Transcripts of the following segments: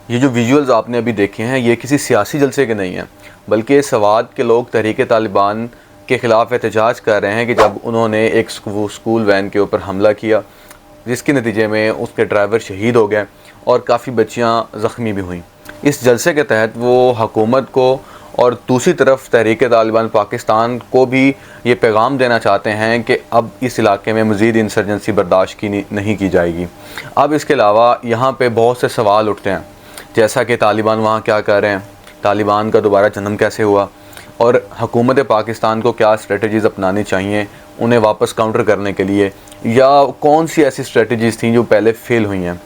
ये जो विजुअल्स आपने अभी देखे हैं ये किसी सियासी जलसे के नहीं हैं, बल्कि सवात के लोग तहरीक तालिबान के ख़िलाफ़ एहतजाज कर रहे हैं कि जब उन्होंने एक स्कूल वैन के ऊपर हमला किया, जिसके नतीजे में उसके ड्राइवर शहीद हो गए और काफ़ी बच्चियाँ ज़ख्मी भी हुईं। इस जलसे के तहत वो हुकूमत को और दूसरी तरफ तहरीक तालिबान पाकिस्तान को भी ये पैगाम देना चाहते हैं कि अब इस इलाके में मज़ीद इंसर्जेंसी बर्दाश्त की नहीं की जाएगी। अब इसके अलावा यहाँ पे बहुत से सवाल उठते हैं, जैसा कि तालिबान वहाँ क्या कर रहे हैं, तालिबान का दोबारा जन्म कैसे हुआ और हुकूमत पाकिस्तान को क्या स्ट्रेटजीज़ अपनानी चाहिए उन्हें वापस काउंटर करने के लिए, या कौन सी ऐसी स्ट्रेटजीज़ थी जो पहले फ़ेल हुई हैं।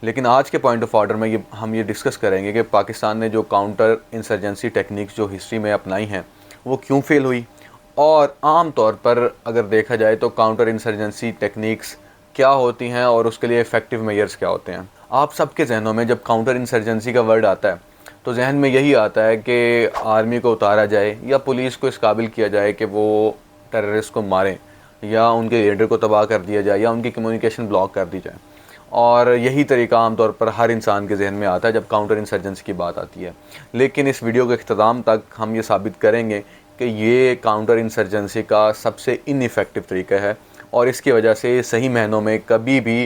लेकिन आज के पॉइंट ऑफ ऑर्डर में हम ये डिस्कस करेंगे कि पाकिस्तान ने जो काउंटर इंसर्जेंसी टेक्निक्स जो हिस्ट्री में अपनाई हैं वो क्यों फ़ेल हुई, और आम तौर पर अगर देखा जाए तो काउंटर इंसर्जेंसी टेक्निक्स क्या होती हैं और उसके लिए इफ़ेक्टिव मेजर्स क्या होते हैं। आप सबके जहनों में जब काउंटर इंसर्जेंसी का वर्ड आता है तो जहन में यही आता है कि आर्मी को उतारा जाए या पुलिस को इस काबिल किया जाए कि वो टेररिस्ट को मारें, या उनके लीडर को तबाह कर दिया जाए, या उनकी कम्युनिकेशन ब्लॉक कर दी जाए। और यही तरीका आमतौर पर हर इंसान के जहन में आता है जब काउंटर इंसर्जेंसी की बात आती है। लेकिन इस वीडियो के अख्ताम तक हम ये साबित करेंगे कि ये काउंटर इंसर्जेंसी का सबसे इनइफ़ेक्टिव तरीका है और इसकी वजह से सही मायनों में कभी भी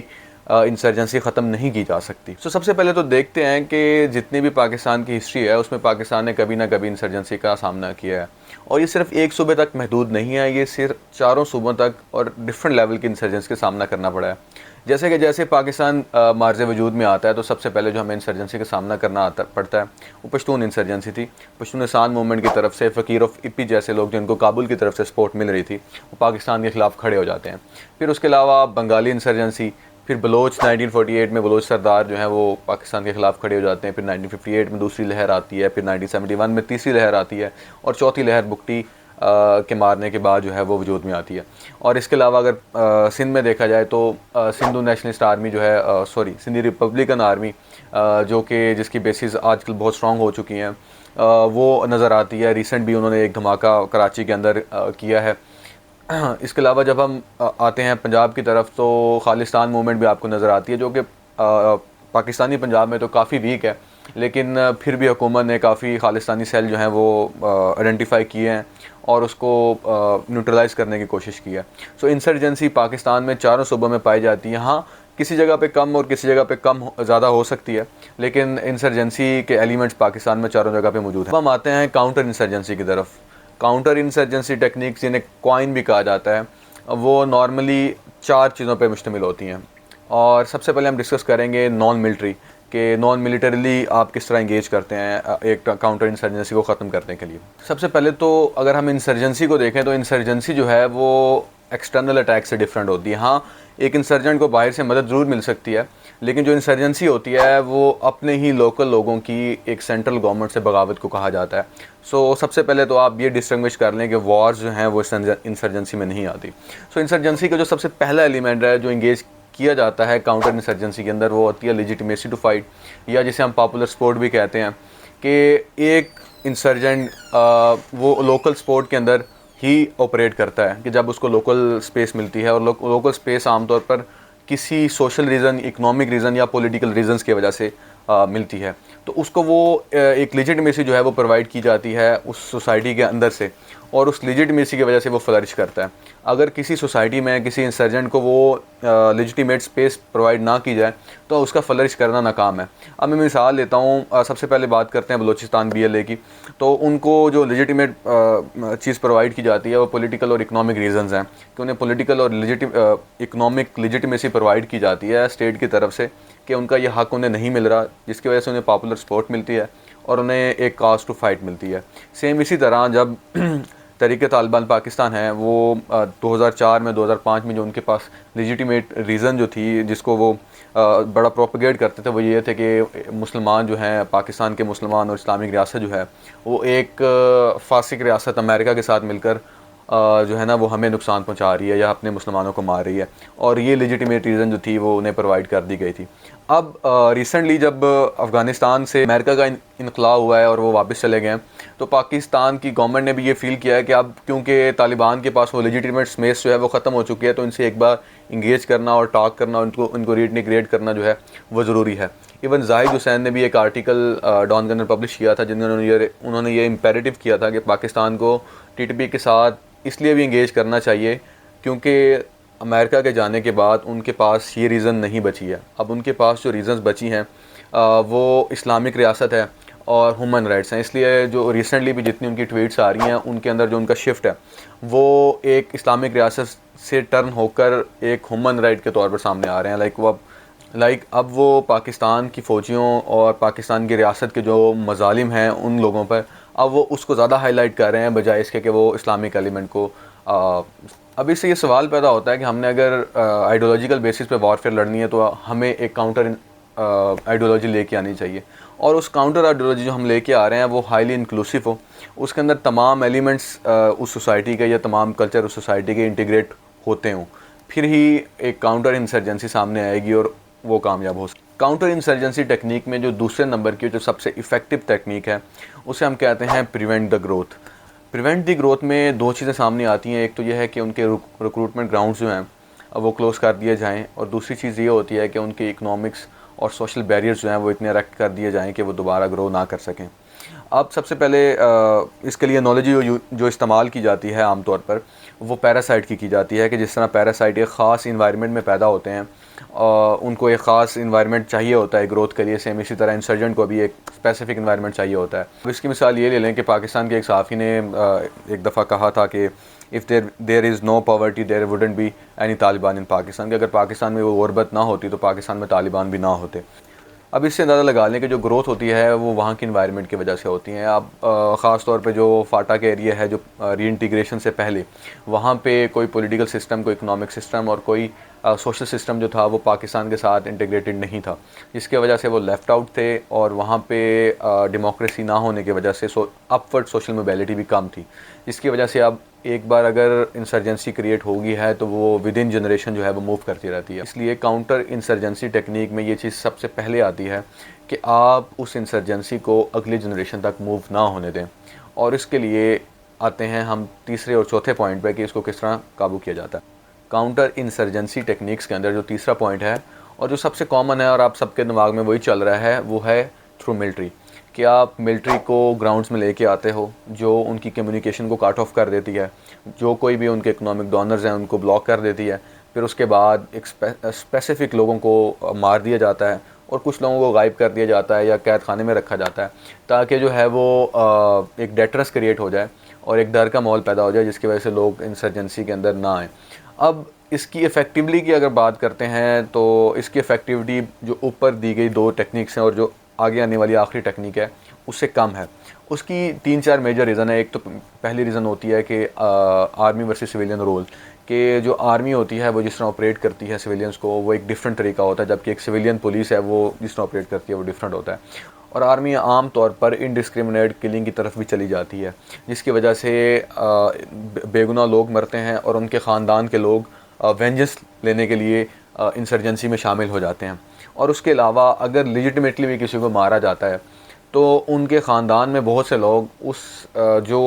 इंसर्जेंसी ख़त्म नहीं की जा सकती। तो सबसे पहले तो देखते हैं कि जितनी भी पाकिस्तान की हिस्ट्री है उसमें पाकिस्तान ने कभी ना कभी इंसर्जेंसी का सामना किया है, और ये सिर्फ एक सूबे तक महदूद नहीं है, ये सिर्फ चारों सूबों तक और डिफरेंट लेवल की इंसर्जेंसी का सामना करना पड़ा है। जैसे पाकिस्तान मार्ज़ वजूद में आता है तो सबसे पहले जो हमें इंसर्जेंसी का सामना करना पड़ता है वो पश्तून इंसर्जेंसी थी। पश्तूनिस्तान मूवमेंट की तरफ से फ़कीर ऑफ इप्पी जैसे लोग जिनको काबुल की तरफ से सपोर्ट मिल रही थी वो पाकिस्तान के ख़िलाफ़ खड़े हो जाते हैं। फिर उसके अलावा बंगाली इंसर्जेंसी, फिर बलोच 1948 में बलोच सरदार जो हैं वो पाकिस्तान के ख़िलाफ़ खड़े हो जाते हैं। फिर 1958 में दूसरी लहर आती है, फिर 1971 में तीसरी लहर आती है, और चौथी लहर बुकटी के मारने के बाद जो है वो वजूद में आती है। और इसके अलावा अगर सिंध में देखा जाए तो सिंधु नेशनलिस्ट आर्मी जो है सिंधी रिपब्लिकन आर्मी जो कि जिसकी बेसिस आजकल बहुत स्ट्रॉन्ग हो चुकी हैं वो नज़र आती है। रिसेंट भी उन्होंने एक धमाका कराची के अंदर किया है। इसके अलावा जब हम आते हैं पंजाब की तरफ तो खालिस्तान मूवमेंट भी आपको नज़र आती है, जो कि पाकिस्तानी पंजाब में तो काफ़ी वीक है, लेकिन फिर भी हुकूमत ने काफ़ी खालिस्तानी सेल जो हैं वो आइडेंटिफाई किए हैं और उसको न्यूट्रलाइज़ करने की कोशिश की है। सो इंसर्जेंसी पाकिस्तान में चारों सूबों में पाई जाती है। हाँ, किसी जगह पे कम और किसी जगह पे कम ज़्यादा हो सकती है, लेकिन इंसर्जेंसी के एलिमेंट्स पाकिस्तान में चारों जगह पे मौजूद हैं। अब हम आते हैं काउंटर इंसर्जेंसी की तरफ। काउंटर इंसर्जेंसी टेक्निक्स जिन्हें क्वाइन भी कहा जाता है वो नॉर्मली चार चीज़ों पे मुश्तमिल होती हैं, और सबसे पहले हम डिस्कस करेंगे नॉन मिलिट्री कि नॉन मिलिटरीली आप किस तरह इंगेज करते हैं एक काउंटर इंसर्जेंसी को ख़त्म करने के लिए। सबसे पहले तो अगर हम इंसर्जेंसी को देखें तो इंसर्जेंसी जो है वो एक्सटर्नल अटैक से डिफरेंट होती है। हाँ, एक इंसर्जेंट को बाहर से मदद ज़रूर मिल सकती है, लेकिन जो इंसर्जेंसी होती है वो अपने ही लोकल लोगों की एक सेंट्रल गवर्नमेंट से बगावत को कहा जाता है। सो सबसे पहले तो आप ये डिस्टिंग्विश कर लें कि वॉर्स जो हैं वो इंसर्जेंसी में नहीं आती। सो इंसर्जेंसी का जो सबसे पहला एलिमेंट है जो इंगेज किया जाता है काउंटर इंसर्जेंसी के अंदर वो होती है लेजिटिमेसी टू फाइट, या जिसे हम पॉपुलर स्पोर्ट भी कहते हैं कि एक इंसर्जेंट वो लोकल स्पोर्ट के अंदर ही ऑपरेट करता है कि जब उसको लोकल स्पेस मिलती है, और लोकल स्पेस आमतौर पर किसी सोशल रीज़न, इकोनॉमिक रीज़न या पॉलिटिकल रीज़न्स की वजह से मिलती है, तो उसको वो एक लेजिटिमेसी जो है वो प्रोवाइड की जाती है उस सोसाइटी के अंदर से, और उस लेजिटिमेसी की वजह से वो फ्लरिश करता है। अगर किसी सोसाइटी में किसी इंसर्जेंट को वो लेजिटिमेट स्पेस प्रोवाइड ना की जाए तो उसका फ्लरिश करना नाकाम है। अब मैं मिसाल लेता हूँ, सबसे पहले बात करते हैं बलूचिस्तान BLA की। तो उनको जो लेजिटिमेट चीज़ प्रोवाइड की जाती है वो पॉलिटिकल और इकोनॉमिक रीजंस हैं कि उन्हें पॉलिटिकल और इकोनॉमिक लेजिटिमेसी प्रोवाइड की जाती है स्टेट की तरफ से कि उनका ये हक़ उन्हें नहीं मिल रहा, जिसकी वजह से उन्हें पॉपुलर सपोर्ट मिलती है और उन्हें एक काज टू फाइट मिलती है। सेम इसी तरह जब तहरीक तालिबान पाकिस्तान है वो 2004 में 2005 में जो उनके पास लेजिटिमेट रीज़न जो थी जिसको वो बड़ा प्रोपगेट करते थे वो ये थे कि मुसलमान जो हैं, पाकिस्तान के मुसलमान और इस्लामिक रियासत जो है वो एक फासिक रियासत अमेरिका के साथ मिलकर जो है ना वो हमें नुकसान पहुंचा रही है या अपने मुसलमानों को मार रही है, और ये लेजिटिमेट रीज़न जो थी वो उन्हें प्रोवाइड कर दी गई थी। अब रिसेंटली जब अफ़गानिस्तान से अमेरिका का इनखला हुआ है और वो वापस चले गए हैं, तो पाकिस्तान की गवर्नमेंट ने भी ये फ़ील किया है कि अब क्योंकि तालिबान के पास वो लेजिटिमेट स्पेस जो है वो ख़त्म हो चुकी है, तो इनसे एक बार इंगेज करना और टॉक करना, उनको रीइंटीग्रेट करना जो है वो ज़रूरी है। इवन जाहिद हुसैन ने भी एक आर्टिकल डॉन के अंदर पब्लिश किया था, जिनमें उन्होंने ये इम्पेरेटिव किया था कि पाकिस्तान को टीटीपी के साथ इसलिए भी इंगेज करना चाहिए क्योंकि अमेरिका के जाने के बाद उनके पास ये रीज़न नहीं बची है। अब उनके पास जो रीज़न्स बची हैं वो इस्लामिक रियासत है और ह्यूमन राइट्स हैं। इसलिए जो रिसेंटली भी जितनी उनकी ट्वीट्स आ रही हैं उनके अंदर जो उनका शिफ्ट है वो एक इस्लामिक रियासत से टर्न होकर एक ह्यूमन राइट के तौर पर सामने आ रहे हैं। अब वो पाकिस्तान की फ़ौजियों और पाकिस्तान की रियासत के जो मज़ालिम हैं उन लोगों पर अब वो उसको ज़्यादा हाईलाइट कर रहे हैं बजाय इसके कि वो इस्लामिक एलिमेंट को अब इससे ये सवाल पैदा होता है कि हमने अगर आइडियोलॉजिकल बेसिस पे वॉरफेयर लड़नी है तो हमें एक काउंटर आइडियोलॉजी लेके आनी चाहिए, और उस काउंटर आइडियोलॉजी जो हम लेके आ रहे हैं वो हाईली इंक्लूसिव हो, उसके अंदर तमाम एलिमेंट्स उस सोसाइटी के या तमाम कल्चर उस सोसाइटी के इंटीग्रेट होते हों, फिर ही एक काउंटर इंसर्जेंसी सामने आएगी और वो कामयाब हो। काउंटर इंसर्जेंसी टेक्निक में जो दूसरे नंबर की जो सबसे इफ़ेक्टिव टेक्निक है उसे हम कहते हैं prevent the growth. Prevent the growth में दो चीज़ें सामने आती हैं, एक तो यह है कि उनके रिक्रूटमेंट ग्राउंड्स जो हैं वो क्लोज़ कर दिए जाएँ, और दूसरी चीज़ ये होती है कि उनके इकनॉमिक्स और सोशल बैरियर्स जो हैं वो इतने इरेक्ट कर दिए जाएँ कि वो दोबारा ग्रो ना कर सकें। अब सबसे पहले इसके लिए नॉलेज जो इस्तेमाल की जाती है आमतौर पर वो पैरासाइट की जाती है कि जिस तरह पैरासाइट एक ख़ास इन्वायरमेंट में पैदा होते हैं, उनको एक ख़ास इन्वायरमेंट चाहिए होता है ग्रोथ के लिए, सेम इसी तरह इंसर्जेंट को भी एक स्पेसिफिक इन्वायरमेंट चाहिए होता है। अब इसकी मिसाल ये ले लें कि पाकिस्तान के एक सहाफ़ी ने एक दफ़ा कहा था कि if there is no poverty there wouldn't be any Taliban in Pakistan, कि अगर पाकिस्तान में वो गुरबत ना होती तो पाकिस्तान में तालिबान भी ना होते। अब इससे अंदाज़ा लगा लें कि जो ग्रोथ होती है वो वहाँ की इन्वायरमेंट की वजह से होती है। अब ख़ास तौर पे जो फाटा के एरिया है, जो रीइंटीग्रेशन से पहले वहाँ पे कोई पॉलिटिकल सिस्टम, कोई इकोनॉमिक सिस्टम और कोई सोशल सिस्टम जो था वो पाकिस्तान के साथ इंटीग्रेटेड नहीं था, जिसकी वजह से वो लेफ़्ट आउट थे, और वहाँ पे डेमोक्रेसी ना होने की वजह से अपवर्ड सोशल मोबिलिटी भी कम थी, जिसकी वजह से अब एक बार अगर इंसर्जेंसी क्रिएट होगी है तो वो विद इन जनरेशन जो है वो मूव करती रहती है। इसलिए काउंटर इंसर्जेंसी टेक्निक में ये चीज़ सबसे पहले आती है कि आप उस इंसर्जेंसी को अगली जनरेशन तक मूव ना होने दें, और इसके लिए आते हैं हम तीसरे और चौथे पॉइंट पे कि इसको किस तरह काबू किया जाता है। काउंटर इंसर्जेंसी टेक्निक्स के अंदर जो तीसरा पॉइंट है और जो सबसे कॉमन है और आप सबके दिमाग में वही चल रहा है वो है थ्रू मिलिट्री, कि आप मिलिट्री को ग्राउंड्स में लेके आते हो जो उनकी कम्युनिकेशन को काट ऑफ कर देती है, जो कोई भी उनके इकोनॉमिक डोनर्स हैं उनको ब्लॉक कर देती है, फिर उसके बाद एक स्पेसिफ़िक लोगों को मार दिया जाता है और कुछ लोगों को गायब कर दिया जाता है या कैद खाने में रखा जाता है, ताकि जो है वो एक डेटरस क्रिएट हो जाए और एक डर का माहौल पैदा हो जाए जिसकी वजह से लोग इंसर्जेंसी के अंदर ना आएँ। अब इसकी इफ़ेक्टिवली की अगर बात करते हैं तो इसकी इफ़ेक्टिविटी जो ऊपर दी गई दो टेक्निक्स हैं और जो आगे आने वाली आखिरी टेक्निक है उससे कम है। उसकी 3-4 मेजर रीज़न है। एक तो पहली रीज़न होती है कि आर्मी वर्सेस सिविलियन रोल, कि जो आर्मी होती है वो जिस तरह ऑपरेट करती है सिविलियंस को वो एक डिफरेंट तरीका होता है, जबकि एक सिविलियन पुलिस है वो जिस तरह ऑपरेट करती है वो डिफरेंट होता है। और आर्मी आम तौर पर इनडिस्क्रिमिनेट किलिंग की तरफ भी चली जाती है, जिसकी वजह से बेगुनाह लोग मरते हैं और उनके ख़ानदान के लोग वेंजेंस लेने के लिए इंसर्जेंसी में शामिल हो जाते हैं। और उसके अलावा अगर लेजिटिमेटली भी किसी को मारा जाता है तो उनके ख़ानदान में बहुत से लोग जो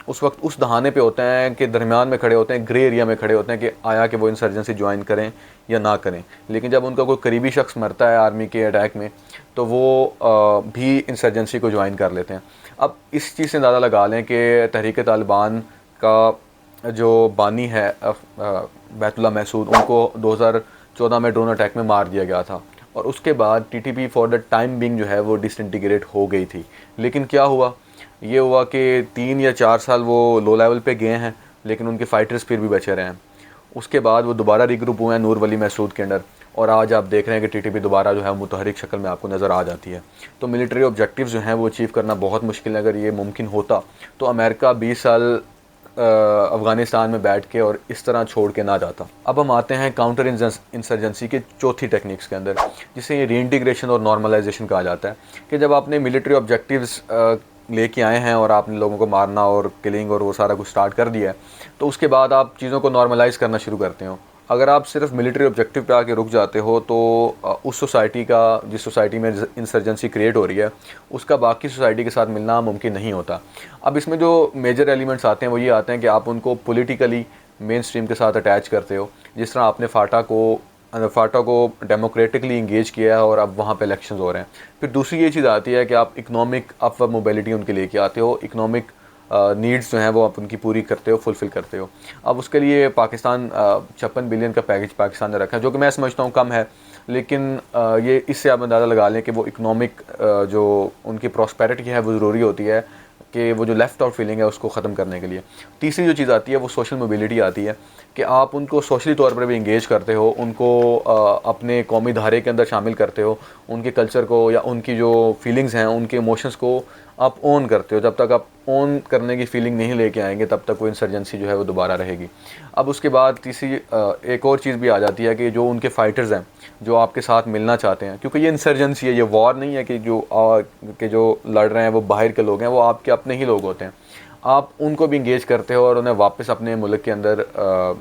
उस वक्त उस दहाने पे होते हैं कि दरमियान में खड़े होते हैं, ग्रे एरिया में खड़े होते हैं कि आया कि वो इंसर्जेंसी ज्वाइन करें या ना करें। लेकिन जब उनका कोई करीबी शख्स मरता है आर्मी के अटैक में तो वो भी इंसर्जेंसी को ज्वाइन कर लेते हैं। अब इस चीज़ से अंदाज़ा लगा लें कि तहरीक तालिबान का जो बानी है बैतुल्लाह महसूद, उनको 2014 में ड्रोन अटैक में मार दिया गया था और उसके बाद TTP for the time being जो है वो डिसइंटीग्रेट हो गई थी। लेकिन क्या हुआ, ये हुआ कि 3 या 4 साल वो लो लेवल पे गए हैं लेकिन उनके फाइटर्स फिर भी बचे रहे हैं। उसके बाद वो दोबारा रिग्रुप हुए हैं नूर वली महसूद के अंडर, और आज आप देख रहे हैं कि टीटीपी दोबारा जो है मुतहरिक शक्ल में आपको नज़र आ जाती है। तो मिलिट्री ऑब्जेक्टिव्स जो हैं वो अचीव करना बहुत मुश्किल है। अगर ये मुमकिन होता तो अमेरिका 20 साल अफ़गानिस्तान में बैठ के और इस तरह छोड़ के ना जाता। अब हम आते हैं काउंटर इंसर्जेंसी के चौथी टेक्निक्स के अंदर, जिसे ये रीइंटीग्रेशन और नॉर्मलाइजेशन कहा जाता है, कि जब आपने मिलिट्री ऑब्जेक्टिव्स लेके आए हैं और आपने लोगों को मारना और किलिंग और वो सारा कुछ स्टार्ट कर दिया है, तो उसके बाद आप चीज़ों को नॉर्मलाइज़ करना शुरू करते हो। अगर आप सिर्फ मिलिट्री ऑब्जेक्टिव पे आके रुक जाते हो तो उस सोसाइटी का, जिस सोसाइटी में इंसर्जेंसी क्रिएट हो रही है, उसका बाकी सोसाइटी के साथ मिलना मुमकिन नहीं होता। अब इसमें जो मेजर एलिमेंट्स आते हैं वो ये आते हैं कि आप उनको पॉलिटिकली मेन स्ट्रीम के साथ अटैच करते हो। जिस तरह आपने फाटा को फाटा को डेमोक्रेटिकली इंगेज किया है और अब वहाँ पे इलेक्शंस हो रहे हैं। फिर दूसरी ये चीज़ आती है कि आप इकोनॉमिक अपवर्ड मोबिलिटी उनके लेके आते हो, इकोनॉमिक नीड्स जो हैं वो आप उनकी पूरी करते हो, फुलफ़िल करते हो। अब उसके लिए पाकिस्तान 56 बिलियन का पैकेज पाकिस्तान ने रखा है, जो कि मैं समझता हूँ कम है, लेकिन ये इससे आप अंदाज़ा लगा लें कि वो इकोनॉमिक जो उनकी प्रॉस्पेरिटी है वो ज़रूरी होती है कि वो जो लेफ़्ट आउट फीलिंग है उसको ख़त्म करने के लिए। तीसरी जो चीज़ आती है वो सोशल मोबिलिटी आती है कि आप उनको सोशली तौर पर भी इंगेज करते हो, उनको अपने कौमी धारे के अंदर शामिल करते हो, उनके कल्चर को या उनकी जो फीलिंग्स हैं, उनके इमोशंस को आप ओन करते हो। जब तक आप ओन करने की फीलिंग नहीं लेके आएंगे तब तक वो इंसर्जेंसी जो है वो दोबारा रहेगी। अब उसके बाद तीसरी एक और चीज़ भी आ जाती है कि जो उनके फ़ाइटर्स हैं जो आपके साथ मिलना चाहते हैं, क्योंकि ये इंसर्जेंसी है, ये वॉर नहीं है कि जो लड़ रहे हैं वो बाहर के लोग हैं, वो आपके अपने ही लोग होते हैं। आप उनको भी इंगेज करते हो और उन्हें वापस अपने मुल्क के अंदर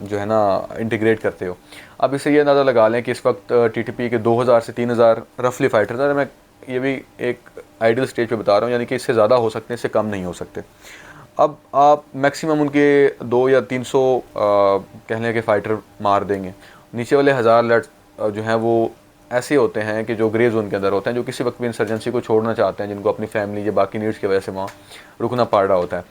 जो है ना इंटीग्रेट करते हो। अब इससे ये अंदाज़ा लगा लें कि इस वक्त टीटीपी के 2000 से 3000 रफली फ़ाइटर्स हैं। मैं ये भी एक आइडियल स्टेज पे बता रहा हूँ, यानी कि इससे ज़्यादा हो सकते हैं, इससे कम नहीं हो सकते। अब आप मैक्सिमम उनके 2 या 300 कह लें कि फ़ाइटर मार देंगे। नीचे वाले 1000 लड़ जो हैं वो ऐसे होते हैं कि जो ग्रे जोन के अंदर होते हैं, जो किसी वक्त भी इंसर्जेंसी को छोड़ना चाहते हैं, जिनको अपनी फैमिली या बाकी नीड्स की वजह से वहाँ रुकना पड़ रहा होता है।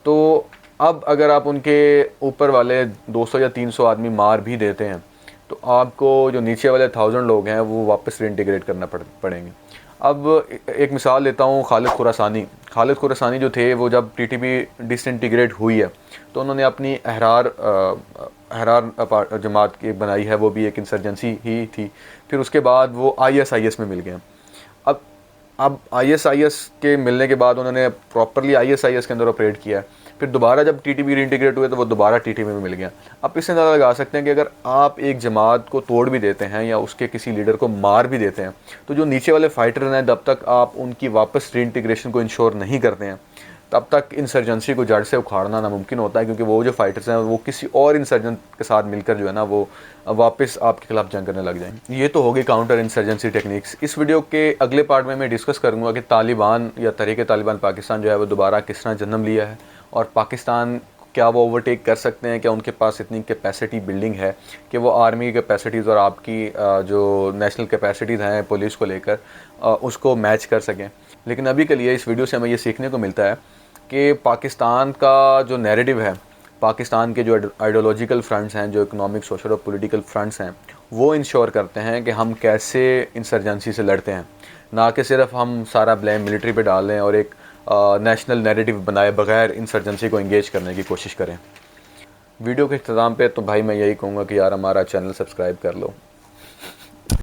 तो अब अगर आप उनके ऊपर वाले 200 या 300 आदमी मार भी देते हैं तो आपको जो नीचे वाले 1000 लोग हैं वो वापस रीइंटीग्रेट करना पड़ेंगे। अब एक मिसाल लेता हूँ, खालिद खुरासानी जो थे वो जब टीटीपी डिसइंटीग्रेट हुई है तो उन्होंने अपनी अहरार जमात की बनाई है, वो भी एक इंसर्जेंसी ही थी। फिर उसके बाद वो ISIS में मिल गए। अब ISIS के मिलने के बाद उन्होंने प्रॉपरली ISIS के अंदर ऑपरेट किया है। फिर दोबारा जब टीटीपी रीइंटीग्रेट हुए तो वो दोबारा टीटीपी में मिल गया। आप इससे अंदाज़ा लगा सकते हैं कि अगर आप एक जमात को तोड़ भी देते हैं या उसके किसी लीडर को मार भी देते हैं तो जो नीचे वाले फाइटर हैं, जब तक आप उनकी वापस रीइंटीग्रेशन को इंश्योर नहीं करते हैं तब तक इंसर्जेंसी को जड़ से उखाड़ना नामुमकिन होता है, क्योंकि वो जो फाइटर्स हैं वो किसी और इंसर्जेंट के साथ मिलकर जो है ना वो वापस आपके खिलाफ जंग करने लग जाएंगे। ये तो होगी काउंटर इंसर्जेंसी टेक्निक्स। इस वीडियो के अगले पार्ट में मैं डिस्कस करूँगा कि तालिबान या तहरीक तालिबान पाकिस्तान जो है वो दोबारा किस तरह जन्म लिया है और पाकिस्तान क्या वो ओवरटेक कर सकते हैं, क्या उनके पास इतनी कैपेसिटी बिल्डिंग है कि वो आर्मी की कैपेसिटीज़ और आपकी जो नेशनल कैपेसिटीज़ हैं पुलिस को लेकर उसको मैच कर सकें। लेकिन अभी के लिए इस वीडियो से हमें ये सीखने को मिलता है कि पाकिस्तान का जो नैरेटिव है, पाकिस्तान के जो आइडियोलॉजिकल फ्रंट्स हैं, जो इकोनॉमिक, सोशल और पॉलिटिकल फ्रंट्स हैं, वो इंश्योर करते हैं कि हम कैसे इंसर्जेंसी से लड़ते हैं, ना कि सिर्फ हम सारा ब्लेम मिलिट्री पे डाल दें और एक नेशनल नैरेटिव बनाए बगैर इंसर्जेंसी को इंगेज करने की कोशिश करें। वीडियो के इख्तिताम पे तो भाई मैं यही कहूँगा कि यार हमारा चैनल सब्सक्राइब कर लो।